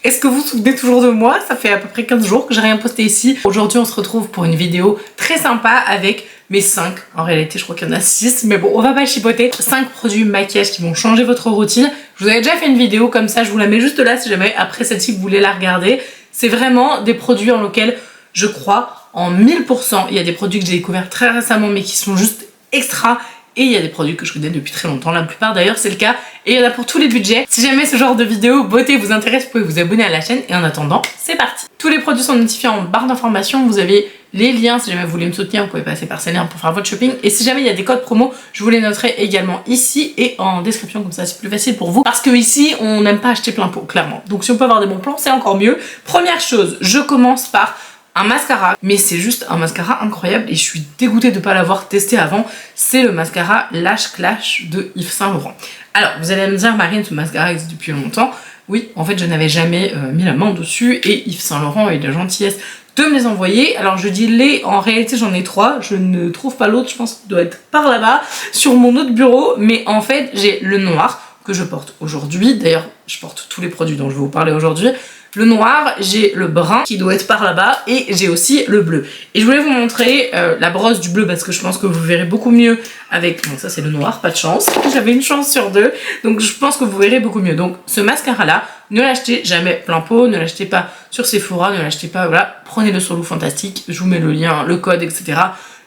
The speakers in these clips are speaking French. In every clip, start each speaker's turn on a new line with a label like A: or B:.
A: Est-ce que vous vous souvenez toujours de moi? Ça fait à peu près 15 jours que j'ai rien posté ici. Aujourd'hui on se retrouve pour une vidéo très sympa avec mes 5, en réalité je crois qu'il y en a 6, mais bon on va pas chipoter. 5 produits maquillage qui vont changer votre routine. Je vous avais déjà fait une vidéo comme ça, je vous la mets juste là si jamais après celle-ci vous voulez la regarder. C'est vraiment des produits en lesquels je crois en 1000%. Il y a des produits que j'ai découverts très récemment mais qui sont juste extra. Et il y a des produits que je connais depuis très longtemps, la plupart d'ailleurs c'est le cas, et il y en a pour tous les budgets. Si jamais ce genre de vidéo beauté vous intéresse, vous pouvez vous abonner à la chaîne, et en attendant, c'est parti. Tous les produits sont notifiés en barre d'information, vous avez les liens, si jamais vous voulez me soutenir, vous pouvez passer par ces liens pour faire votre shopping, et si jamais il y a des codes promo, je vous les noterai également ici et en description, comme ça c'est plus facile pour vous, parce que ici on n'aime pas acheter plein pot, clairement. Donc si on peut avoir des bons plans, c'est encore mieux. Première chose, je commence par un mascara, mais c'est juste un mascara incroyable et je suis dégoûtée de ne pas l'avoir testé avant. C'est le mascara Lash Clash de Yves Saint Laurent. Alors vous allez me dire, Marine, ce mascara existe depuis longtemps. Oui, en fait je n'avais jamais mis la main dessus et Yves Saint Laurent a eu de la gentillesse de me les envoyer. Alors je dis les, en réalité j'en ai 3, je ne trouve pas l'autre, je pense qu'il doit être par là-bas sur mon autre bureau, mais en fait j'ai le noir que je porte aujourd'hui. D'ailleurs je porte tous les produits dont je vais vous parler aujourd'hui. Le noir, j'ai le brun qui doit être par là-bas et j'ai aussi le bleu. Et je voulais vous montrer la brosse du bleu parce que je pense que vous verrez beaucoup mieux avec... Bon, ça c'est le noir, pas de chance. J'avais une chance sur 2, donc je pense que vous verrez beaucoup mieux. Donc ce mascara-là, ne l'achetez jamais plein pot, ne l'achetez pas sur Sephora, ne l'achetez pas, voilà. Prenez-le sur Look Fantastic, je vous mets le lien, le code, etc.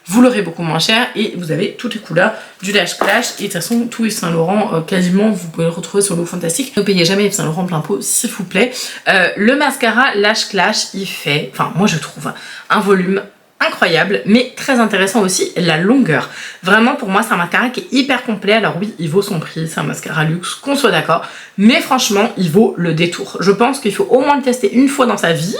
A: Vous l'aurez beaucoup moins cher et vous avez toutes les couleurs du Lash Clash. Et de toute façon, tout Yves Saint Laurent, quasiment, vous pouvez le retrouver sur Look Fantastic. Ne payez jamais Yves Saint Laurent plein pot, s'il vous plaît. Le mascara Lash Clash, il fait, enfin moi je trouve, un volume incroyable, mais très intéressant aussi, la longueur. Vraiment, pour moi, c'est un mascara qui est hyper complet. Alors oui, il vaut son prix, c'est un mascara luxe, qu'on soit d'accord, mais franchement, il vaut le détour. Je pense qu'il faut au moins le tester une fois dans sa vie.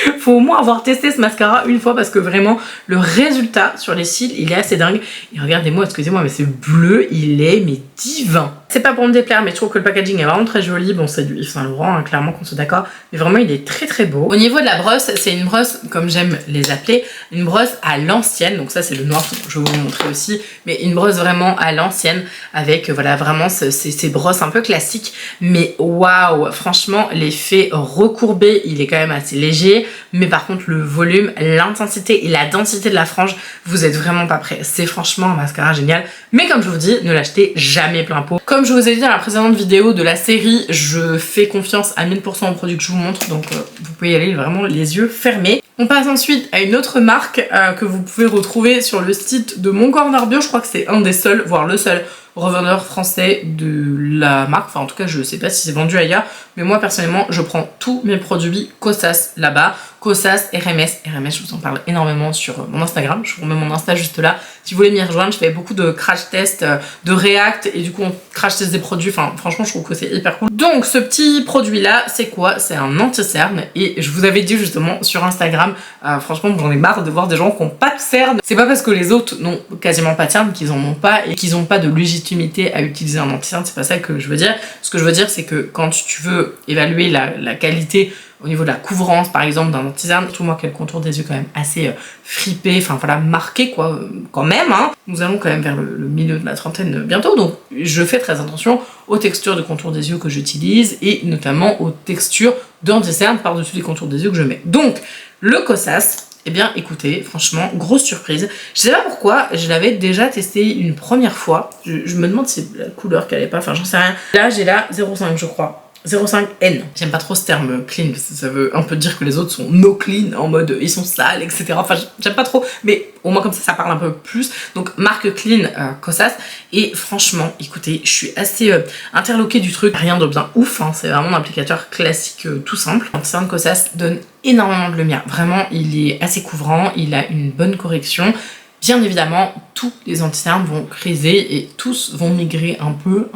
A: Il faut au moins avoir testé ce mascara une fois parce que vraiment, le résultat sur les cils, il est assez dingue. Et regardez-moi, excusez-moi, mais ce bleu, il est mais divin. C'est pas pour me déplaire, mais je trouve que le packaging est vraiment très joli. Bon, c'est du Yves Saint Laurent, hein, clairement qu'on soit d'accord, mais vraiment, il est très très beau. Au niveau de la brosse, c'est une brosse, comme j'aime les appeler, une brosse à l'ancienne. Donc ça, c'est le noir, je vais vous le montrer aussi, mais une brosse vraiment à l'ancienne avec, voilà, vraiment ces brosses un peu classiques. Mais waouh, franchement, l'effet recourbé, il est quand même assez léger, mais par contre, le volume, l'intensité et la densité de la frange, vous êtes vraiment pas prêts. C'est franchement un mascara génial, mais comme je vous dis, ne l'achetez jamais plein pot. Comme je vous ai dit dans la précédente vidéo de la série, je fais confiance à 1000% aux produits que je vous montre, donc vous pouvez y aller vraiment les yeux fermés. On passe ensuite à une autre marque que vous pouvez retrouver sur le site de Mon Corner Bio. Je crois que c'est un des seuls, voire le seul revendeur français de la marque. Enfin en tout cas je sais pas si c'est vendu ailleurs, mais moi personnellement je prends tous mes produits Kosas là-bas. Kosas, RMS, je vous en parle énormément sur mon Instagram. Je vous remets mon Insta juste là. Si vous voulez m'y rejoindre, je fais beaucoup de crash tests, de react et du coup on crash test des produits. Enfin franchement je trouve que c'est hyper cool. Donc ce petit produit là, c'est quoi? C'est un anti-cerne et je vous avais dit justement sur Instagram, franchement j'en ai marre de voir des gens qui n'ont pas de cerne. C'est pas parce que les autres n'ont quasiment pas de cerne qu'ils en ont pas et qu'ils n'ont pas de légitimité à utiliser un anti-cerne, c'est pas ça que je veux dire. Ce que je veux dire c'est que quand tu veux évaluer la qualité au niveau de la couvrance par exemple d'un anti-cerne, surtout moi qui ai le contour des yeux quand même assez fripé, enfin voilà, marqué quoi, quand même, hein. Nous allons quand même vers le milieu de la trentaine bientôt, donc je fais très attention aux textures de contour des yeux que j'utilise et notamment aux textures d'anti-cerne par-dessus les contours des yeux que je mets. Donc le Kosas, eh bien écoutez, franchement, grosse surprise. Je sais pas pourquoi, je l'avais déjà testé une première fois. Je me demande si c'est la couleur qu'elle est pas, enfin j'en sais rien. Là j'ai la 05 je crois. 05N. J'aime pas trop ce terme clean parce que ça veut un peu dire que les autres sont no clean, en mode ils sont sales, etc. Enfin j'aime pas trop, mais au moins comme ça parle un peu plus. Donc marque clean Kosas, et franchement écoutez, je suis assez interloquée du truc, rien de bien ouf, hein. C'est vraiment un applicateur classique tout simple. L'anti-cerne Kosas donne énormément de lumière, vraiment il est assez couvrant, il a une bonne correction. Bien évidemment, tous les anti-cernes vont criser et tous vont migrer un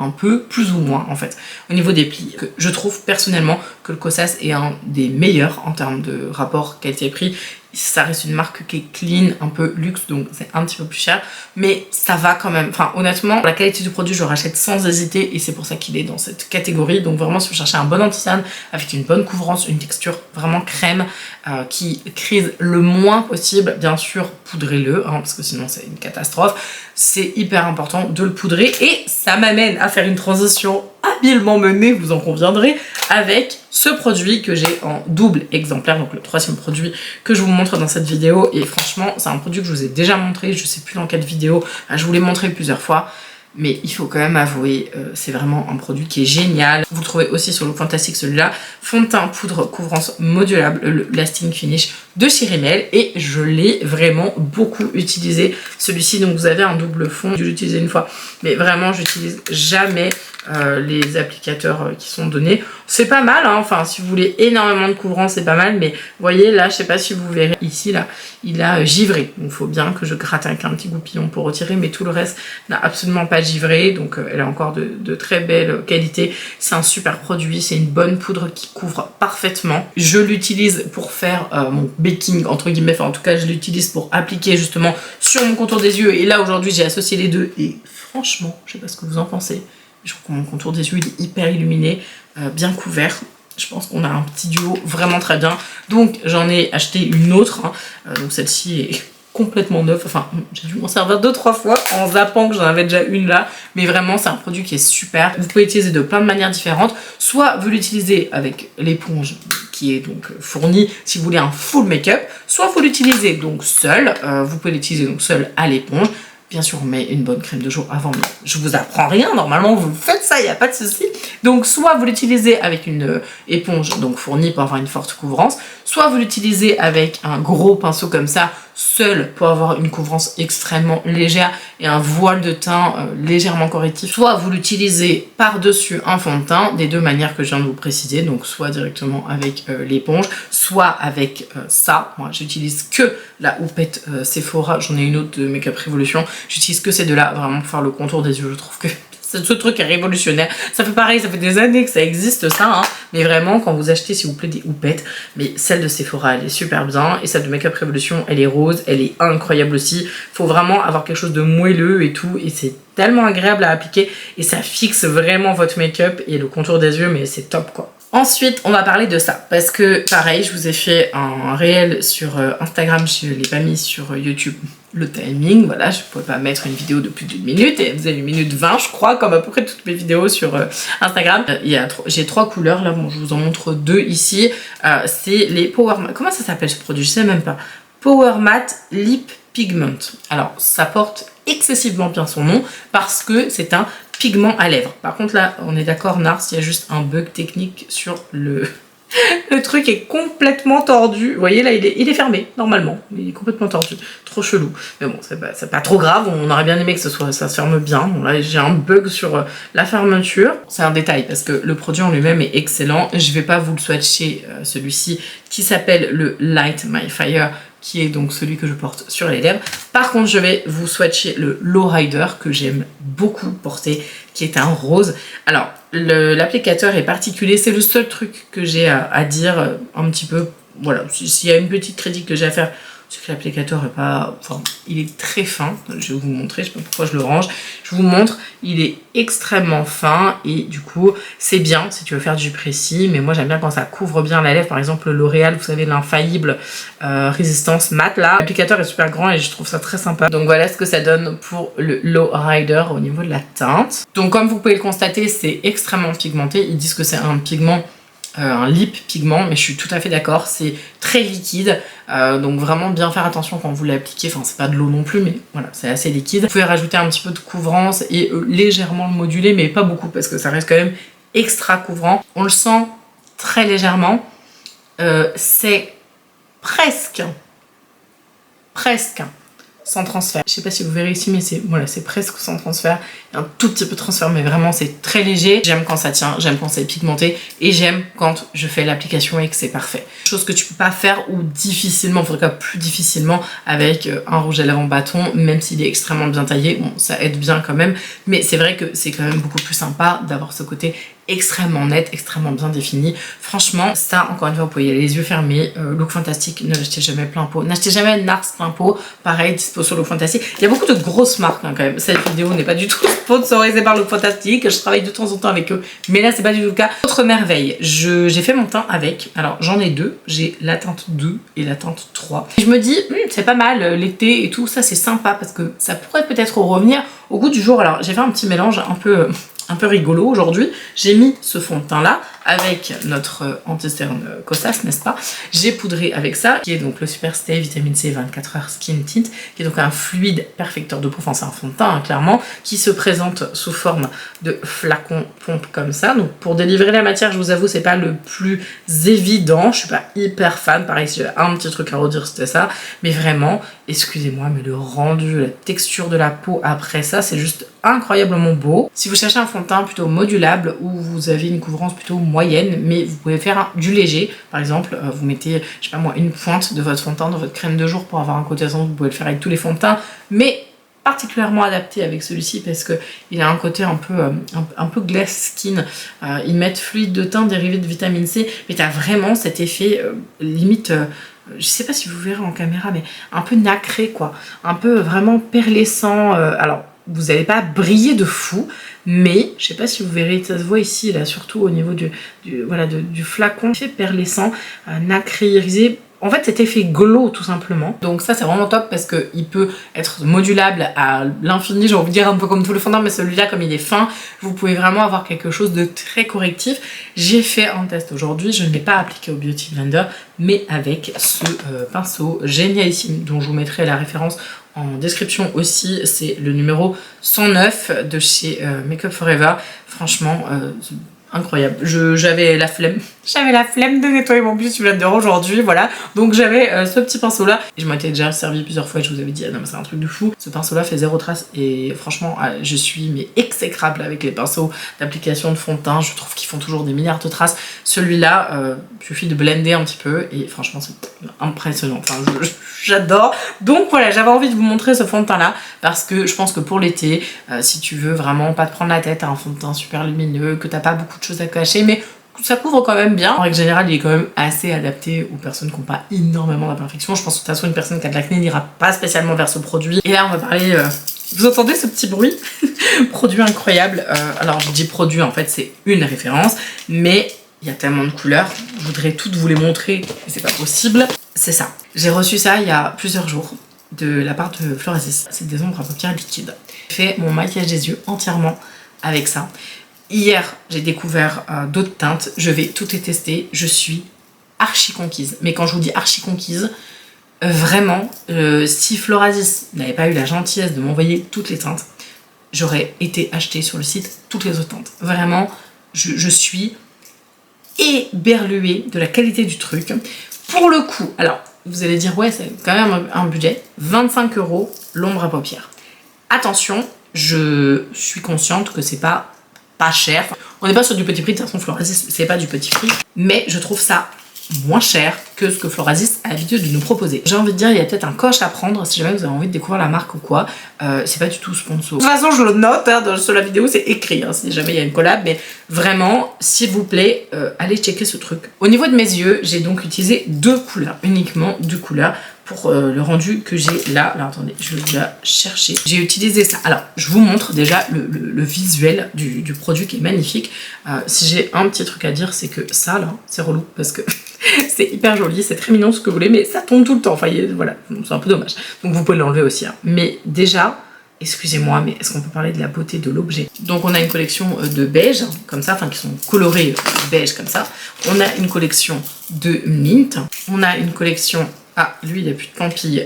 A: peu, plus ou moins en fait, au niveau des plis. Je trouve personnellement que le Kosas est un des meilleurs en termes de rapport qualité-prix. Ça reste une marque qui est clean, un peu luxe, donc c'est un petit peu plus cher, mais ça va quand même. Enfin honnêtement, la qualité du produit je le rachète sans hésiter et c'est pour ça qu'il est dans cette catégorie. Donc vraiment si vous cherchez un bon anti-cerne avec une bonne couvrance, une texture vraiment crème, qui crise le moins possible, bien sûr poudrez-le, hein, parce que sinon c'est une catastrophe. C'est hyper important de le poudrer et ça m'amène à faire une transition habilement menée, vous en conviendrez, avec ce produit que j'ai en double exemplaire, donc le 3e produit que je vous montre dans cette vidéo. Et franchement, c'est un produit que je vous ai déjà montré, je sais plus dans quelle vidéo, je vous l'ai montré plusieurs fois. Mais il faut quand même avouer, c'est vraiment un produit qui est génial. Vous le trouvez aussi sur Look Fantastic, celui-là. Fond de teint poudre couvrance modulable, le Lasting Finish de chez Rimmel. Et je l'ai vraiment beaucoup utilisé. Celui-ci, donc vous avez un double fond. Je l'ai utilisé une fois. Mais vraiment, j'utilise jamais les applicateurs qui sont donnés. C'est pas mal, hein. Enfin, si vous voulez énormément de couvrance, c'est pas mal. Mais vous voyez, là, je sais pas si vous verrez ici, là, il a givré. Donc, il faut bien que je gratte avec un petit goupillon pour retirer. Mais tout le reste n'a absolument pas givré. Donc, elle est encore de très belle qualité. C'est un super produit. C'est une bonne poudre qui couvre parfaitement. Je l'utilise pour faire mon baking, entre guillemets. Enfin, en tout cas, je l'utilise pour appliquer justement sur mon contour des yeux. Et là, aujourd'hui, j'ai associé les deux. Et franchement, je sais pas ce que vous en pensez. Je trouve que mon contour des yeux il est hyper illuminé, bien couvert. Je pense qu'on a un petit duo vraiment très bien. Donc j'en ai acheté une autre. Hein. Donc celle-ci est complètement neuve. Enfin, j'ai dû m'en servir 2-3 fois en zappant que j'en avais déjà une là. Mais vraiment, c'est un produit qui est super. Vous pouvez l'utiliser de plein de manières différentes. Soit vous l'utilisez avec l'éponge qui est donc fournie si vous voulez un full make-up. Soit vous l'utilisez donc seul. Vous pouvez l'utiliser donc seul à l'éponge. Bien sûr, on met une bonne crème de jour avant, mais je vous apprends rien. Normalement, vous faites ça, il n'y a pas de souci. Donc, soit vous l'utilisez avec une éponge donc fournie pour avoir une forte couvrance, soit vous l'utilisez avec un gros pinceau comme ça, seul pour avoir une couvrance extrêmement légère et un voile de teint légèrement correctif. Soit vous l'utilisez par-dessus un fond de teint, des deux manières que je viens de vous préciser, donc soit directement avec l'éponge, soit avec ça. Moi, j'utilise que la houppette Sephora, j'en ai une autre de Makeup Revolution. J'utilise que ces deux-là, vraiment pour faire le contour des yeux. Je trouve que ce truc est révolutionnaire. Ça fait pareil, ça fait des années que ça existe ça, hein. Mais vraiment, quand vous achetez, s'il vous plaît, des houpettes, mais celle de Sephora, elle est super bien. Et celle de Makeup Revolution, elle est rose, elle est incroyable aussi. Faut vraiment avoir quelque chose de moelleux et tout. Et c'est tellement agréable à appliquer. Et ça fixe vraiment votre make-up et le contour des yeux, mais c'est top quoi. Ensuite, on va parler de ça, parce que pareil, je vous ai fait un réel sur Instagram, je ne l'ai pas mis sur YouTube, le timing, voilà, je ne pouvais pas mettre une vidéo de plus d'1 minute, et vous avez 1 minute 20, je crois, comme à peu près toutes mes vidéos sur Instagram. J'ai 3 couleurs, là, bon, je vous en montre 2 ici, c'est les Power Matte, comment ça s'appelle ce produit, je sais même pas, Power Matte Lip Pigment. Alors, ça porte excessivement bien son nom, parce que c'est un pigment à lèvres. Par contre là, on est d'accord Nars, il y a juste un bug technique sur le... Le truc est complètement tordu. Vous voyez là, il est fermé, normalement. Il est complètement tordu. Trop chelou. Mais bon, c'est pas trop grave. On aurait bien aimé que ça se ferme bien. Bon, là, j'ai un bug sur la fermeture. C'est un détail parce que le produit en lui-même est excellent. Je vais pas vous le swatcher, celui-ci, qui s'appelle le Light My Fire, qui est donc celui que je porte sur les lèvres. Par contre, je vais vous swatcher le Lowrider que j'aime beaucoup porter, qui est un rose. Alors, l'applicateur est particulier, c'est le seul truc que j'ai à dire un petit peu. Voilà, s'il y a une petite critique que j'ai à faire, c'est que l'applicateur est pas... Enfin, il est très fin. Je vais vous montrer, je sais pas pourquoi je le range. Je vous montre, il est extrêmement fin et du coup, c'est bien si tu veux faire du précis. Mais moi, j'aime bien quand ça couvre bien la lèvre. Par exemple, le L'Oréal, vous savez, l'infaillible résistance mat là. L'applicateur est super grand et je trouve ça très sympa. Donc voilà ce que ça donne pour le Lowrider au niveau de la teinte. Donc comme vous pouvez le constater, c'est extrêmement pigmenté. Ils disent que c'est un pigment... un lip pigment, mais je suis tout à fait d'accord, c'est très liquide, donc vraiment bien faire attention quand vous l'appliquez, enfin c'est pas de l'eau non plus, mais voilà, c'est assez liquide. Vous pouvez rajouter un petit peu de couvrance et légèrement le moduler, mais pas beaucoup, parce que ça reste quand même extra couvrant. On le sent très légèrement, c'est presque sans transfert. Je sais pas si vous verrez ici, mais c'est presque sans transfert. Il y a un tout petit peu de transfert, mais vraiment c'est très léger. J'aime quand ça tient, j'aime quand c'est pigmenté et j'aime quand je fais l'application et que c'est parfait. Chose que tu peux pas faire ou difficilement, en tout cas plus difficilement avec un rouge à lèvres en bâton, même s'il est extrêmement bien taillé. Bon, ça aide bien quand même, mais c'est vrai que c'est quand même beaucoup plus sympa d'avoir ce côté extrêmement net, extrêmement bien défini. Franchement, ça, encore une fois, vous pouvez y aller les yeux fermés. Look Fantastic, ne l'achetez jamais plein pot. N'achetez jamais Nars plein pot. Pareil, dispo sur Look Fantastic. Il y a beaucoup de grosses marques hein, quand même. Cette vidéo n'est pas du tout sponsorisée par Look Fantastic. Je travaille de temps en temps avec eux, mais là, c'est pas du tout le cas. Autre merveille, j'ai fait mon teint avec. Alors, j'en ai 2. J'ai la teinte 2 et la teinte 3. Et je me dis, c'est pas mal, l'été et tout, ça, c'est sympa parce que ça pourrait peut-être revenir au goût du jour. Alors, j'ai fait un petit mélange un peu... un peu rigolo aujourd'hui. J'ai mis ce fond de teint là avec notre anti-cerne Kosas, n'est-ce pas? J'ai poudré avec ça, qui est donc le Super Stay Vitamine C 24h Skin Tint, qui est donc un fluide perfecteur de peau, enfin c'est un fond de teint hein, clairement, qui se présente sous forme de flacon pompe comme ça. Donc pour délivrer la matière, je vous avoue, c'est pas le plus évident, je suis pas hyper fan, pareil si j'ai un petit truc à redire c'était ça, mais vraiment, excusez-moi, mais le rendu, la texture de la peau après ça, c'est juste incroyablement beau. Si vous cherchez un fond de teint plutôt modulable ou vous avez une couvrance plutôt moyenne, mais vous pouvez faire du léger, par exemple vous mettez, je sais pas moi, une pointe de votre fond de teint dans votre crème de jour pour avoir un côté ascendant, vous pouvez le faire avec tous les fonds de teint, mais particulièrement adapté avec celui-ci parce que il a un côté un peu glass skin. Ils mettent fluide de teint dérivé de vitamine C, mais t'as vraiment cet effet limite je sais pas si vous verrez en caméra, mais un peu nacré quoi, un peu vraiment perlescent. Alors vous n'allez pas briller de fou, mais je sais pas si vous verrez, ça se voit ici là, surtout au niveau du flacon, fait perlescent, nacré, irisé. En fait, cet effet glow tout simplement. Donc ça, c'est vraiment top parce qu'il peut être modulable à l'infini, j'ai envie de dire un peu comme tout le fond de teint, mais celui-là, comme il est fin, vous pouvez vraiment avoir quelque chose de très correctif. J'ai fait un test aujourd'hui, je ne l'ai pas appliqué au Beauty Blender, mais avec ce pinceau génialissime dont je vous mettrai la référence en description aussi. C'est le numéro 109 de chez Make Up For Eva. Franchement, incroyable. J'avais la flemme. J'avais la flemme de nettoyer mon Beauty Blender aujourd'hui, voilà. Donc j'avais ce petit pinceau là. Et je m'étais déjà servi plusieurs fois et je vous avais dit, ah non mais c'est un truc de fou. Ce pinceau là fait zéro trace et franchement, je suis mais exécrable avec les pinceaux d'application de fond de teint. Je trouve qu'ils font toujours des milliards de traces. Celui-là, il suffit de blender un petit peu et franchement c'est impressionnant. Enfin, j'adore. Donc voilà, j'avais envie de vous montrer ce fond de teint là parce que je pense que pour l'été, si tu veux vraiment pas te prendre la tête à un fond de teint super lumineux, que t'as pas beaucoup de choses à cacher, mais ça couvre quand même bien. En règle générale, il est quand même assez adapté aux personnes qui n'ont pas énormément d'imperfections. Je pense que de toute façon, une personne qui a de l'acné n'ira pas spécialement vers ce produit. Et là, on va parler... Vous entendez ce petit bruit? Produit incroyable. Alors, je dis produit, en fait, c'est une référence, mais il y a tellement de couleurs. Je voudrais toutes vous les montrer, mais c'est pas possible. C'est ça. J'ai reçu ça il y a plusieurs jours de la part de Florasis. C'est des ombres à paupières liquides. J'ai fait mon maquillage des yeux entièrement avec ça. Hier, j'ai découvert d'autres teintes, je vais tout les tester, je suis archi conquise. Mais quand je vous dis archi conquise, vraiment, si Florasis n'avait pas eu la gentillesse de m'envoyer toutes les teintes, j'aurais été acheter sur le site toutes les autres teintes. Vraiment, je suis éberluée de la qualité du truc. Pour le coup, alors, vous allez dire, ouais, c'est quand même un budget, 25 € l'ombre à paupières. Attention, je suis consciente que c'est pas cher. On n'est pas sur du petit prix, de toute façon Florasis c'est pas du petit prix, mais je trouve ça moins cher que ce que Florasis a l'habitude de nous proposer. J'ai envie de dire, il y a peut-être un coche à prendre si jamais vous avez envie de découvrir la marque ou quoi. C'est pas du tout sponsor. De toute façon, je le note, hein, sur la vidéo, c'est écrit, hein, si jamais il y a une collab, mais vraiment, s'il vous plaît, allez checker ce truc. Au niveau de mes yeux, j'ai donc utilisé deux couleurs, uniquement deux couleurs, pour le rendu que j'ai là. Alors attendez, je vais vous la chercher. J'ai utilisé ça. Alors, je vous montre déjà le visuel du produit qui est magnifique. Si j'ai un petit truc à dire, c'est que ça, là, c'est relou, parce que c'est hyper joli, c'est très mignon ce que vous voulez, mais ça tombe tout le temps. Enfin, voilà, c'est un peu dommage. Donc vous pouvez l'enlever aussi. Hein. Mais déjà, excusez-moi, mais est-ce qu'on peut parler de la beauté de l'objet? Donc on a une collection de beige, comme ça, enfin qui sont colorés beige comme ça. On a une collection de mint. On a une collection... Ah, lui, il a plus de pampilles.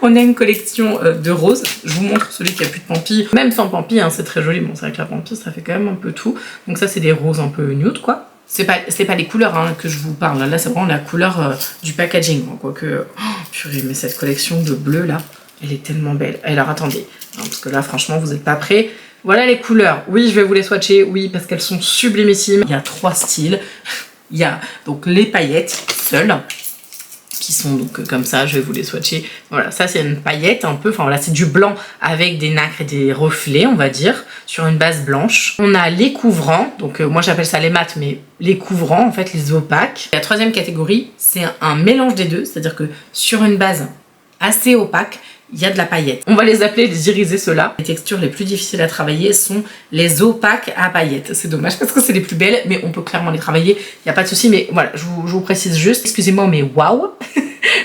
A: On a une collection de roses. Je vous montre celui qui a plus de pampilles. Même sans pampilles, hein, c'est très joli. Bon, c'est vrai que la pampille, ça fait quand même un peu tout. Donc ça, c'est des roses un peu nude, quoi. C'est pas les couleurs hein, que je vous parle. Là, c'est vraiment la couleur du packaging. Quoique, oh, purée, mais cette collection de bleu, là, elle est tellement belle. Alors, attendez. Hein, parce que là, franchement, vous n'êtes pas prêts. Voilà les couleurs. Oui, je vais vous les swatcher. Oui, parce qu'elles sont sublimissimes. Il y a 3 styles. Il y a donc les paillettes seules, qui sont donc comme ça, je vais vous les swatcher. Voilà, ça c'est une paillette un peu, enfin voilà, c'est du blanc avec des nacres et des reflets, on va dire, sur une base blanche. On a les couvrants, donc moi j'appelle ça les mats, mais les couvrants, en fait, les opaques. La troisième catégorie, c'est un mélange des deux, c'est-à-dire que sur une base assez opaque, il y a de la paillette. On va les appeler les irisés, ceux-là. Les textures les plus difficiles à travailler sont les opaques à paillettes. C'est dommage parce que c'est les plus belles, mais on peut clairement les travailler. Il n'y a pas de souci, mais voilà, je vous précise juste. Excusez-moi, mais waouh.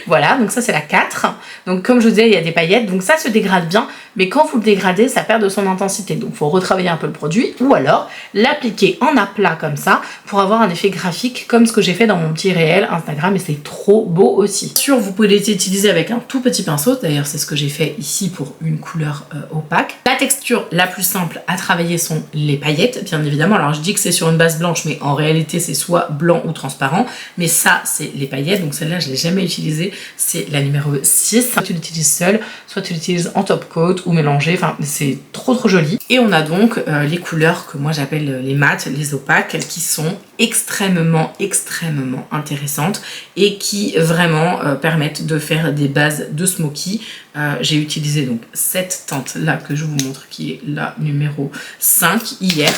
A: Voilà, donc ça c'est la 4. Donc comme je vous disais, il y a des paillettes, donc ça se dégrade bien. mais quand vous le dégradez, ça perd de son intensité. Donc il faut retravailler un peu le produit ou alors l'appliquer en aplat comme ça pour avoir un effet graphique comme ce que j'ai fait dans mon petit réel Instagram et c'est trop beau aussi. Bien sûr, vous pouvez les utiliser avec un tout petit pinceau, d'ailleurs c'est ce que j'ai fait ici pour une couleur opaque. La texture la plus simple à travailler sont les paillettes, bien évidemment. Alors je dis que c'est sur une base blanche, mais en réalité c'est soit blanc ou transparent, mais ça c'est les paillettes, donc celle-là je l'ai jamais utilisée, c'est la numéro 6. Soit tu l'utilises seule, soit tu l'utilises en top coat ou mélangé, enfin c'est trop joli. Et on a donc les couleurs que moi j'appelle les mates, les opaques, qui sont extrêmement intéressantes et qui vraiment permettent de faire des bases de smoky. J'ai utilisé donc cette teinte là que je vous montre qui est la numéro 5 hier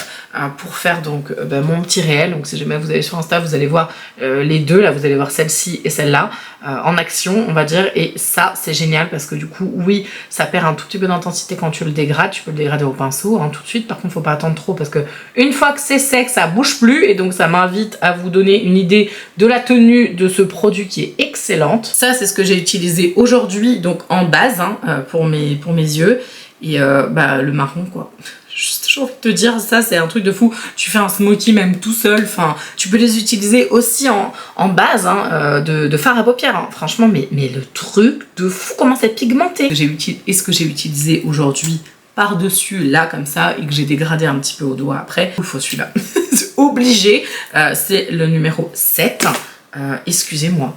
A: pour faire donc mon petit réel. Donc si jamais vous allez sur Insta, vous allez voir les deux, là vous allez voir celle-ci et celle-là en action on va dire, et ça c'est génial parce que du coup oui ça perd un tout petit peu d'intensité quand tu le dégrades, tu peux le dégrader au pinceau tout de suite, par contre faut pas attendre trop parce que une fois que c'est sec ça bouge plus et donc ça m'invite à vous donner une idée de la tenue de ce produit qui est excellente. Ça c'est ce que j'ai utilisé aujourd'hui donc en base pour mes yeux et le marron quoi. J'ai envie de te dire, ça c'est un truc de fou. Tu fais un smoky même tout seul, enfin tu peux les utiliser aussi en base de fard à paupières franchement, mais le truc de fou, comment c'est pigmenté. Et ce que j'ai utilisé aujourd'hui par dessus là comme ça et que j'ai dégradé un petit peu au doigt après, il faut celui-là. C'est obligé, c'est le numéro 7. Excusez-moi,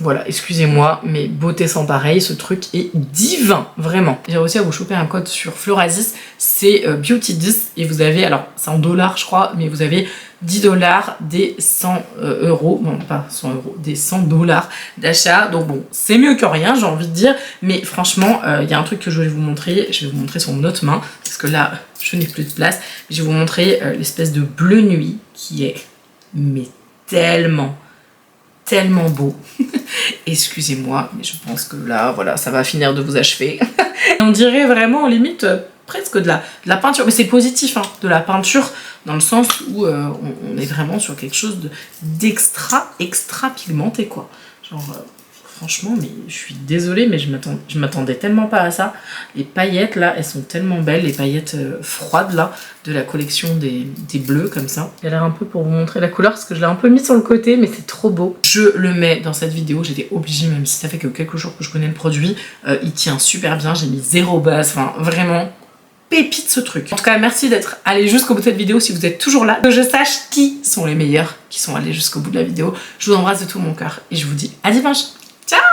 A: voilà, excusez-moi, mais beauté sans pareil, ce truc est divin, vraiment. J'ai réussi à vous choper un code sur Florasis, c'est Beauty10 et vous avez, alors c'est en dollars je crois, mais vous avez 10$ des 100 euros, non pas 100 euros, des 100$ d'achat. Donc bon, c'est mieux que rien, j'ai envie de dire, mais franchement, il y a un truc que je vais vous montrer, je vais vous montrer sur mon autre main, parce que là, je n'ai plus de place. Je vais vous montrer l'espèce de bleu nuit qui est, mais tellement beau. Excusez-moi, mais je pense que là, voilà, ça va finir de vous achever. On dirait vraiment, limite, presque de la peinture. Mais c'est positif, de la peinture, dans le sens où on est vraiment sur quelque chose extra pigmenté, quoi. Genre, franchement, mais je suis désolée, mais je m'attendais tellement pas à ça. Les paillettes, là, elles sont tellement belles, les paillettes froides, là, de la collection des bleus, comme ça. Il a l'air un peu pour vous montrer la couleur, parce que je l'ai un peu mis sur le côté, mais c'est trop beau. Je le mets dans cette vidéo, j'étais obligée, même si ça fait que quelques jours que je connais le produit, il tient super bien, j'ai mis 0 base, enfin, vraiment pépite ce truc. En tout cas, merci d'être allé jusqu'au bout de cette vidéo si vous êtes toujours là, que je sache qui sont les meilleurs qui sont allés jusqu'au bout de la vidéo. Je vous embrasse de tout mon cœur et je vous dis à dimanche. Ciao!